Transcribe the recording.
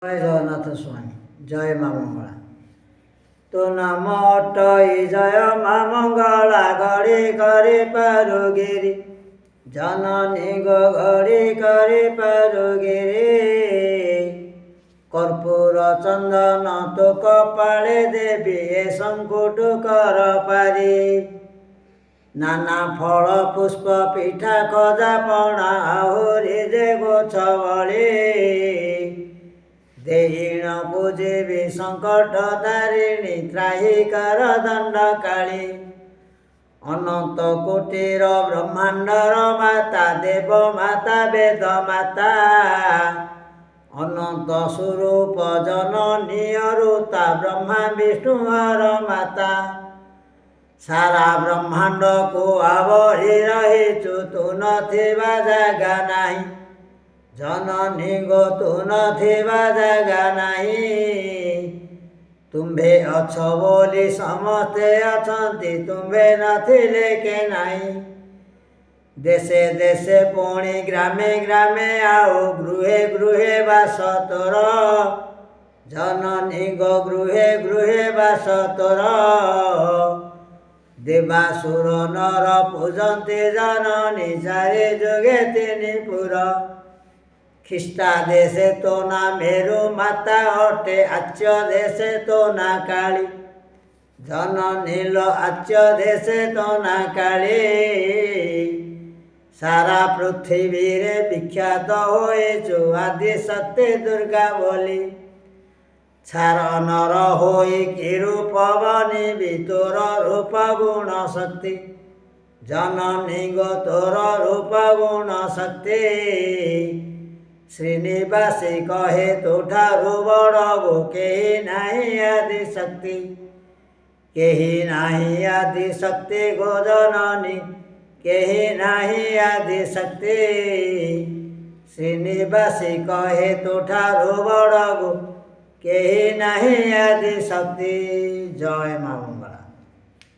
জয় জগন্নাথ স্বামী, জয় মা মঙ্গলা। তো নাম অটই জয় মা মঙ্গলা, ঘরে করে পারুগিরি জননী গো, ঘরে করে পারুগিরি। কর্পূর চন্দন তো কপালে দেবী, এ সংকুট কর পারি। নানা ফল পুষ্প পিঠা খজা পଣା, আহুরি যে গোছ বଳି। দেহিଣ ପୂଜିବି ସଙ୍କଟ ତାରିଣୀ, ତ୍ରାହିକାର ଦଣ୍ଡ କାଳୀ। ଅନନ୍ତ କୋଟିର ବ୍ରହ୍ମାଣ୍ଡର ମାତା, ଦେବ ମାତା ବେଦ ମାତା। ଅନନ୍ତ ସ୍ୱରୂପ ଜନନୀ ଅରୁତା, ବ୍ରହ୍ମା ବିଷ୍ଣୁଙ୍କର ମାତା। ସାରା ବ୍ରହ୍ମାଣ୍ଡକୁ ଆବରି ରହିଛୁ, ତୁ ନଥିବା ଜାଗା ନାହିଁ। ଜନନୀ ଗୋ ତୁ ନଥିବା ଜାଗା ନାହିଁ। ତୁମ୍ଭେ ଅଛ ବୋଲି ସମସ୍ତେ ଅଛନ୍ତି, ତୁମ୍ଭେ ନଥିଲେ କେ ନାହିଁ। ଦେଶେ ଦେଶେ ପୁଣି ଗ୍ରାମେ ଗ୍ରାମେ, ଆଉ ଗୃହେ ଗୃହେ ବାସ ତୋର। ଜନନୀ ଗୋ ଗୃହେ ଗୃହେ ବାସ ତୋର। ଦେବାସୁର ନର ପୂଜନ୍ତି ଜନନୀ, ଚାରି ଯୁଗେ ତିନି ପୁର। ଖ୍ରୀଷ୍ଟା ଦେଶେ ତୋ ନା ମେରୁ ମାତା ଅଟେ, ଆଚ୍ୟ ଦେଶେ ତୋ ନା କାଳୀ। ଜନନୀ ଲୋ ଆଚ୍ୟ ଦେଶେ ତୋ ନା କାଳୀ। ସାରା ପୃଥିବୀରେ ବିଖ୍ୟାତ ହୋଇଛୁ, ଆଦି ଶକ୍ତି ଦୁର୍ଗା ବୋଲି। ଛାର ନର ହୋଇ କି ରୂପ ବନିବି, ତୋର ରୂପ ଗୁଣ ଶକ୍ତି। ଜନନୀ ଗୋ ତୋର ରୂପ ଗୁଣ ଶକ୍ତି। ଶ୍ରୀନିବାସୀ କହେ ତୋଠାରୁ ବଡ଼ ଗୋ, କେହି ନାହିଁ ଆଦି ଶକ୍ତି। କେହି ନାହିଁ ଆଦି ଶକ୍ତି ଗୋ ଜନନୀ, କେହି ନାହିଁ ଆଦି ଶକ୍ତି। ଶ୍ରୀନିବାସୀ କହେ ତୋଠାରୁ ବଡ଼ ଗୋ, କେହି ନାହିଁ ଆଦି ଶକ୍ତି। ଜୟ ମା।